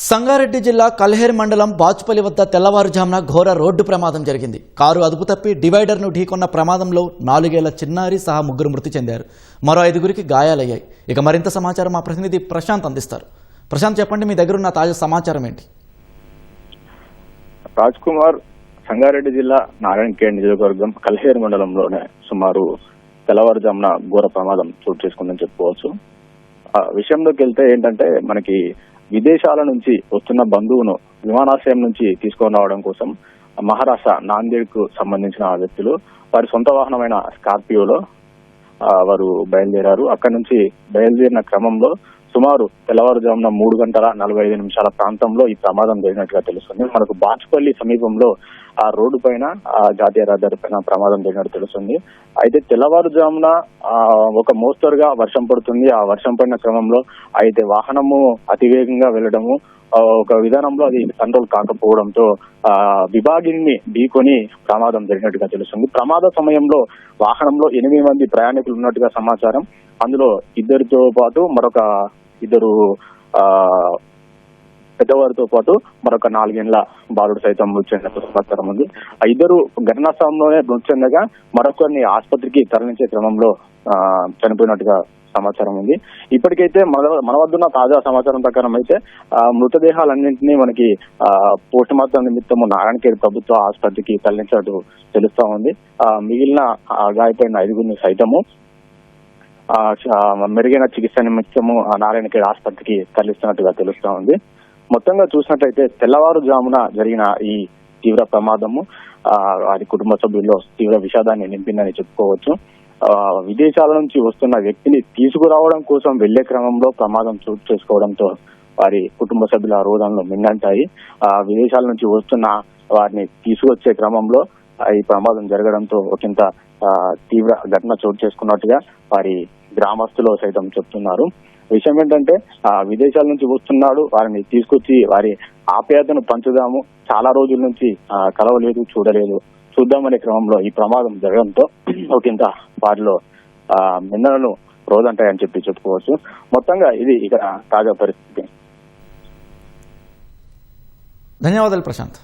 సంగారెడ్డి జిల్లా కల్హేర్ మండలం బాచుపల్లి వద్ద తెల్లవారుజామున ఘోర రోడ్డు ప్రమాదం జరిగింది. కారు అదుపు తప్పి డివైడర్ను ఢీకొన్న ప్రమాదంలో 4 ఏళ్ల చిన్నారి సహా 3 మృతి చెందారు. మరో 5గురికి గాయాలయ్యాయి. ఇక మరింత సమాచారం మా ప్రతినిధి ప్రశాంత్ అందిస్తారు. ప్రశాంత్, చెప్పండి, మీ దగ్గర ఉన్న తాజా సమాచారం ఏంటి? రాజ్ కుమార్, సంగారెడ్డి జిల్లా నారాయణఖేడ్ నియోజకవర్గం కల్హేర్ మండలంలోనే సుమారు తెల్లవారుజామున ఘోర ప్రమాదం చోటు చేసుకుందని చెప్పుకోవచ్చు. విషయంలోకి వెళ్తే ఏంటంటే, మనకి విదేశాల నుంచి వస్తున్న బంధువును విమానాశ్రయం నుంచి తీసుకొని రావడం కోసం మహారాష్ట్ర నాందేడ్ కు సంబంధించిన వ్యక్తులు వారి సొంత వాహనమైన స్కార్పియోలో వారు బయలుదేరారు. అక్కడి నుంచి బయలుదేరిన క్రమంలో సుమారు తెల్లవారుజామున 3:45 ప్రాంతంలో ఈ ప్రమాదం జరిగినట్టుగా తెలుస్తుంది. మనకు బాచుపల్లి సమీపంలో ఆ రోడ్డు పైన జాతీయ రహదారి పైన ప్రమాదం జరిగినట్టు తెలుస్తుంది. అయితే తెల్లవారుజామున ఒక మోస్తరుగా వర్షం పడుతుంది. ఆ వర్షం పడిన క్రమంలో అయితే వాహనము అతివేగంగా వెళ్లడము, ఒక విధానంలో అది కంట్రోల్ కాకపోవడంతో విభాగిని ఢీకొని ప్రమాదం జరిగినట్టుగా తెలుస్తుంది. ప్రమాద సమయంలో వాహనంలో 8 మంది ప్రయాణికులు ఉన్నట్టుగా సమాచారం. అందులో ఇద్దరితో పాటు మరొక 2 పెద్దవారితో పాటు మరొక 4 ఏళ్ల బాలుడు సైతం మృతి చెందినట్టు సమాచారం ఉంది. ఆ ఇద్దరు ఘటనా స్థలంలోనే మృతి చెందగా మరొకరిని ఆసుపత్రికి తరలించే క్రమంలో చనిపోయినట్టుగా సమాచారం ఉంది. ఇప్పటికైతే మన వద్ద ఉన్న తాజా సమాచారం ప్రకారం అయితే మృతదేహాలన్నింటినీ మనకి పోస్ట్ మార్టం నిమిత్తము నారాయణఖేడ్ ప్రభుత్వ ఆసుపత్రికి తరలించినట్టు తెలుస్తా ఉంది. మిగిలిన గాయపడిన 5గురిని సైతము మెరుగైన చికిత్స నిమిత్తము నారాయణఖేడ్ ఆసుపత్రికి తరలిస్తున్నట్టుగా తెలుస్తా ఉంది. మొత్తంగా చూసినట్లయితే తెల్లవారుజామున జరిగిన ఈ తీవ్ర ప్రమాదము వారి కుటుంబ సభ్యుల్లో తీవ్ర విషాదాన్ని నింపిందని చెప్పుకోవచ్చు. విదేశాల నుంచి వస్తున్న వ్యక్తిని తీసుకురావడం కోసం వెళ్లే క్రమంలో ప్రమాదం చోటు చేసుకోవడంతో వారి కుటుంబ సభ్యుల రోదనలు మిన్నంటాయి. విదేశాల నుంచి వస్తున్న వారిని తీసుకొచ్చే క్రమంలో ఈ ప్రమాదం జరగడంతో ఒకంత తీవ్ర ఘటన చోటు చేసుకున్నట్టుగా వారి గ్రామస్తులు సైతం చెప్తున్నారు. విషయం ఏంటంటే, విదేశాల నుంచి వస్తున్నాడు, వారిని తీసుకొచ్చి వారి ఆప్యాయతను పంచుదాము, చాలా రోజుల నుంచి కలవలేదు, చూద్దామనే క్రమంలో ఈ ప్రమాదం జరగడంతో ఒకంత వారిలో నిందనలు రోజంటాయని చెప్పుకోవచ్చు. మొత్తంగా ఇది ఇక్కడ తాజా పరిస్థితి. ధన్యవాదాలు ప్రశాంత్.